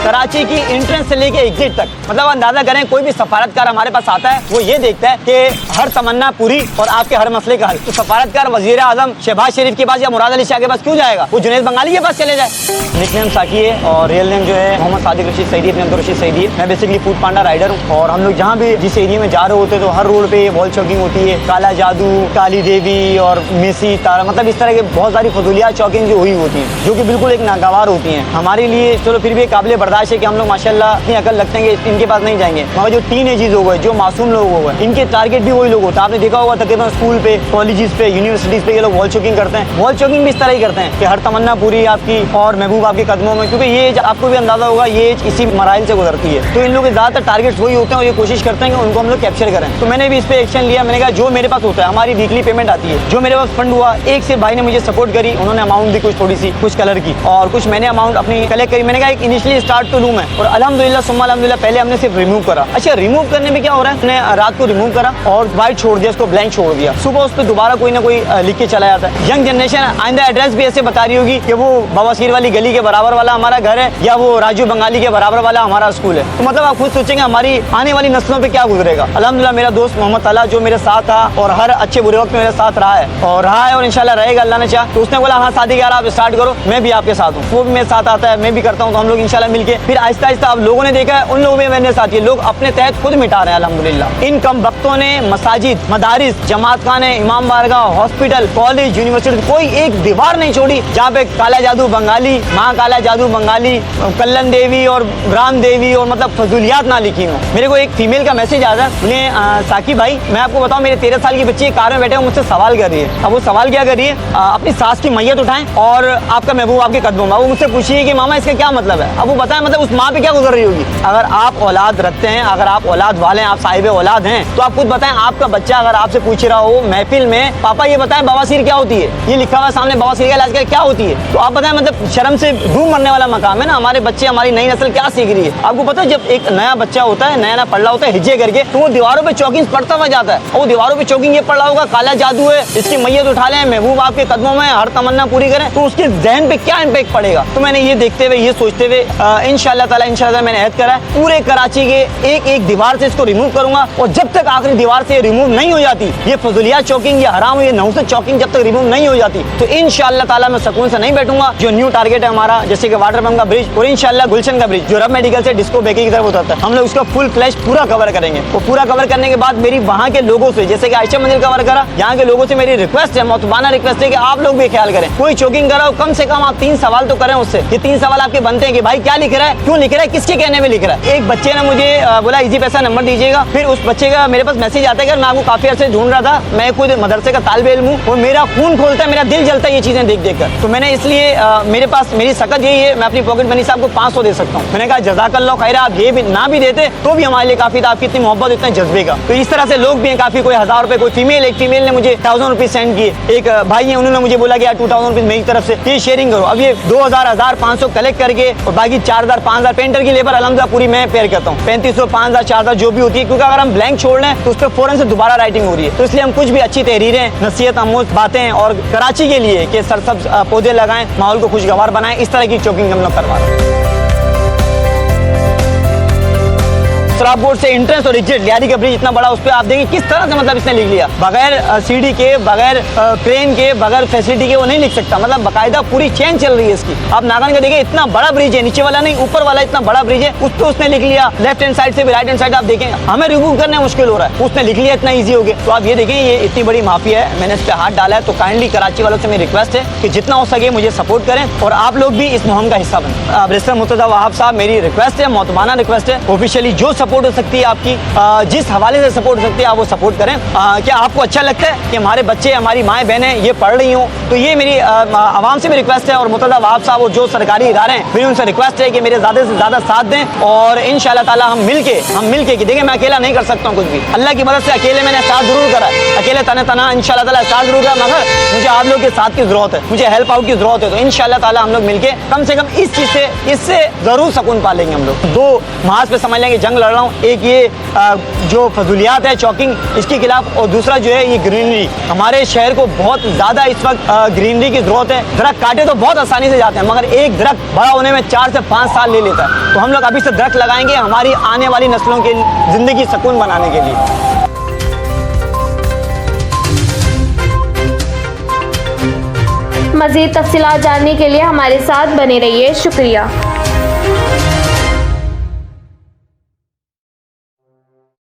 कराची की एंट्रेंस से लेके एग्जिट तक, मतलब अंदाजा करें कोई भी सफारतकार हमारे पास आता है वो ये देखता है कि हर तमन्ना पूरी और आपके हर मसले का हल। तो सफारतकार वजीर आजम शहबाज शरीफ के पास या मुराद अली शाह के पास क्यों जाएगा, वो जुनैद बंगाली के पास चले जाए। निकनेम साकी है और रियल नेम जो है मोहम्मद सादिक रशीद सईदी, अपने अब्दुल रशीद सईदी। मैं बेसिकली फूड पांडा राइडर हूँ और हम लोग जहाँ भी जिस एरिया में जा रहे होते हैं तो हर रोड पे वॉल चौकिंग होती है, काला जादू, काली देवी और मेसी तारा, मतलब इस तरह के बहुत सारी फजूलियात चौकिंग जो हुई होती हैं जो कि बिल्कुल एक नागवार होती हैं हमारे लिए। चलो फिर भी काबिल बर्दाश्त है कि हम लोग माशाल्लाह इतनी अकल रखते हैं कि इनके पास नहीं जाएंगे, मगर जो टीन एजेस हो गए, जो मासूम लोग हो गए, इनके टारगेट भी वही लोग होते हैं। आपने देखा होगा तकरीबन स्कूल पे, कॉलेजेस पे, यूनिवर्सिटीज पे ये लोग वॉल चौकिंग करते हैं। वॉल चौकिंग भी इस तरह ही करते हैं कि हर तमन्ना पूरी आपकी और महबूब आपके कदमों में, क्योंकि ये एज आपको भी अंदाजा होगा ये एज इसी मराइल से गुजरती है। तो इन लोगों के ज़्यादातर टारगेट्स वही होते हैं और ये कोशिश करते हैं कि उनको हम लोग कैप्चर करें। तो मैंने भी इस पर एक्शन लिया। मैंने कहा जो मेरे पास होता है, हमारी वीकली पेमेंट आती है, जो मेरे पास फंड हुआ, एक से भाई ने मुझे सपोर्ट करी, उन्होंने अमाउंट दी कुछ थोड़ी सी, कुछ कलर की और कुछ मैंने अमाउंट अपनी कलेक्ट करी। मैंने कहा एक इनिशियली स्टार्ट तो लूँ मैं, और अल्हम्दुलिल्लाह सुम्मा अल्हम्दुलिल्लाह पहले हमने सिर्फ रिमूव करा। अच्छा, रिमूव करने में क्या हो रहा है, हमने रात को रिमूव करा और वाइट छोड़ दिया, उसको ब्लैंक छोड़ दिया। सुबह उस पर दोबारा कोई ना कोई लिख के चला जाता है। यंग जनरेशन आइंदा एड्रेस भी ऐसे बता रही होगी कि वो बवासीर वाली गली के बराबर वाला हमारा घर है या वो राजू बंगाली के बराबर वाला हमारा स्कूल है। तो मतलब आप खुद सोचेंगे हमारी आने वाली नस्लों पे क्या गुजरेगा। अल्हम्दुलिल्लाह मेरा दोस्त मोहम्मद ताला जो मेरे साथ था और हर अच्छे बुरे वक्त में मेरे साथ रहा है और इंशाल्लाह रहेगा अल्लाह ने चाहा। तो उसने बोला हाँ सादिक यार आप स्टार्ट करो, मैं भी आपके साथ हूँ। वो भी मेरे साथ आता है, मैं भी करता हूँ, तो हम लोग इंशाल्लाह मिलके फिर आहिस्ता आहिस्ता आप लोगों ने देखा है उन लोगों में मेरे साथ ये लोग अपने तहत खुद मिटा रहे हैं अल्हम्दुलिल्लाह। इन कम वक्तों ने मसाजिद, मदारिस, जमात खाने, इमाम बारगाह, हॉस्पिटल, कॉलेज, यूनिवर्सिटी, कोई एक दीवार नहीं छोड़ी जहाँ पे काला जादू बंगाली, माँ काला जादू बंगाली, कल्लन देवी और ब्राह्म देवी और मतलब फजूलियात ना लिखी हो। मेरे को एक फीमेल का मैसेज आया था, उन्हें साकी भाई मैं आपको बताऊं मेरे 13 साल की बच्ची कार में बैठे हो मुझसे सवाल कर रही है। अब वो सवाल क्या कर रही है, अपनी सास की मैयत उठाएं और आपका महबूब आपके कदमों में। वो मुझसे पूछिए कि मामा इसका क्या मतलब है। अब वो बताएं मतलब उस माँ पे क्या गुजर रही होगी। अगर आप औलाद रखते हैं, अगर आप औलाद वाले हैं, आप साहिब औलाद हैं, तो आप खुद बताएं आपका बच्चा अगर आपसे पूछ रहा हो महफिल में पापा ये बताएं बवासीर क्या होती है, ये लिखा हुआ सामने बवासीर का इलाज क्या होती है, तो आप बताएं मतलब शर्म से डूब मरने वाला मकाम है ना। हमारे बच्चे, हमारी नई नस्ल क्या सीख रही है। आपको पता है जब एक नया बच्चा होता है, नया पढ़ रहा होता है हिज्जे करके, तो वो दीवारों पे चौकिंग पढ़ता हुआ जाता है और वो दीवारों पे चौकिंग ये पढ़ रहा होगा काला जादू है, इसकी मैयत उठा लें, महबूब आपके कदमों में, हर तमन्ना पूरी करें, तो उसके जहन पे क्या इम्पैक्ट पड़ेगा। तो मैंने ये देखते हुए, ये सोचते हुए इंशाअल्लाह ताला मैंने ऐद करा है पूरे कराची के एक एक दीवार से इसको रिमूव करूंगा और जब तक आखिरी दीवार से रिमूव नहीं हो जाती, ये फजूलियात चौकिंग, ये हराम, ये नहुसत चौकिंग जब तक रिमूव नहीं हो जाती, तो इंशाअल्लाह ताला मैं सुकून से नहीं बैठूंगा। जो न्यू टारगेट है हमारा, जैसे कि वाटर पंप का ब्रिज और इंशाअल्लाह गुलशन का ब्रिज जो रब मेडिकल से डिस्को बेकी की तरफ होता है, हम लोग उसका फुल फ्लैश पूरा कवर करेंगे। वो पूरा कवर करने के बाद मेरी वहाँ के लोगों से, जैसे कि आयशा मंदिर कवर करा, यहाँ के लोगों से मेरी रिक्वेस्ट है, मोतबाना रिक्वेस्ट है कि आप लोग भी ख्याल करें। कोई चौकिंग कराओ, कम से कम आप 3 सवाल तो करें उससे। ये 3 सवाल आपके बनते हैं कि भाई क्या लिख रहा है, क्यों लिख रहा है, किसके कहने में लिख रहा है। एक बच्चे ने मुझे बोला इजी पैसा नंबर दीजिएगा, फिर उस बच्चे का मेरे पास मैसेज आता है कि मैं आपको काफी अर्से ढूंढ रहा था, मैं खुद मदरसे का तालिब इल्म हूँ और मेरा खून खोलता है, मेरा दिल जलता है ये चीजें देख देख कर। तो मैंने इसलिए मेरे पास मेरी सकत यही है, मैं अपनी पॉकेट मनी से आपको 500 दे सकता हूँ। मैंने कहा जज़ाकल्लाह खैरा, आप ये भी ना भी देते तो भी हमारे लिए काफी था, आपकी इतनी मोहब्बत, इतने जज्बे का। तो इस तरह से लोग भी हैं काफी, कोई 1000 रुपए, कोई फीमेल, एक फीमेल ने मुझे 1000 रुपीज सेंड किए, एक भाई है उन्होंने मुझे बोला कि यार 2000 रुपीज मेरी तरफ से ये शेयरिंग करो। अब ये 2000, 1500 कलेक्ट करके और बाकी 4000, 5000 पेंटर की लेबर अल्हम्दुलिल्लाह पूरी मैं पेयर करता हूँ, 3500, 5000, 4000 जो भी होती है, क्योंकि अगर हम ब्लैंक छोड़ लें तो उस पर फौरन से दोबारा राइटिंग हो रही है। तो इसलिए हम कुछ भी अच्छी तहरीरें, नसीहत आमूज बातें और कराची के लिए कि सरसब्ज पौधे लगाएं, माहौल को खुशगवार बनाएं, इस तरह की चौकिंग हम लोग करवा रहे हैं। शराब बोर्ड से एंट्रेंस और एग्जिट, लियारी का ब्रिज इतना बड़ा, उस पर आप देखें किस तरह से मतलब इसने लिख लिया, बगैर सीढ़ी के, बगैर क्रेन के, बगैर फैसिलिटी के वो नहीं लिख सकता। मतलब बाकायदा पूरी चेन चल रही है इसकी। आप नागन का देखिए इतना बड़ा ब्रिज है, नीचे वाला नहीं ऊपर वाला इतना बड़ा ब्रिज है, उस पर उसने लिख लिया। लेफ्ट हैंड साइड से भी राइट हैंड साइड आप देखें, हमें रिमूव करना मुश्किल हो रहा है, उसने लिख लिया, इतना ईजी हो गया। तो आप ये देखें ये इतनी बड़ी माफिया है, मैंने इस पर हाथ डाला है। तो काइंडली कराची वालों से मेरी रिक्वेस्ट है कि जितना हो सके मुझे सपोर्ट करें और आप लोग भी इस मुहिम का हिस्सा बने। बैरिस्टर मुर्तज़ा वहाब साहब, मेरी रिक्वेस्ट है, मोतबाना रिक्वेस्ट है, ऑफिशियली जो सपोर्ट हो सकती है आपकी, जिस हवाले से सपोर्ट हो सकती है आप वो सपोर्ट करें। क्या आपको अच्छा लगता है कि हमारे बच्चे, हमारी माएँ बहनें ये पढ़ रही हों, तो ये मेरी आवाम से भी रिक्वेस्ट है और मुर्तज़ा वहाब साहब और जो सरकारी इदारे हैं मेरी उनसे रिक्वेस्ट है कि मेरे ज़्यादा से ज़्यादा साथ दें और इंशाअल्लाह ताला हम मिल के कि देखिए मैं अकेला नहीं कर सकता हूँ कुछ भी, अल्लाह की मदद से अकेले मैंने साथ जरूर करा, अकेले तना इंशाअल्लाह ताला साथ जरूर करा, मगर मुझे आप लोग के साथ की जरूरत है, मुझे हेल्प आउट की जरूरत है। तो इंशाअल्लाह ताला हम लोग मिलके कम से कम इस चीज़ से, इससे जरूर सुकून पा लेंगे हम लोग। 2 महाज पे समझ लेंगे जंग लड़ रहा हूँ। एक ये जो फजूलियात है चॉकिंग, इसके खिलाफ, और दूसरा जो है ये ग्रीनरी। हमारे शहर को बहुत ज़्यादा इस वक्त ग्रीनरी की ज़रूरत है। दरख्त काटे तो बहुत आसानी से जाते हैं, मगर एक दरख्त बड़ा होने में 4 से 5 साल ले लेता है। तो हम लोग अभी से दरख्त लगाएंगे हमारी आने वाली नस्लों की ज़िंदगी सुकून बनाने के लिए। मज़ीद तफ़सीलात जानने के लिए हमारे साथ बने रहिए। शुक्रिया।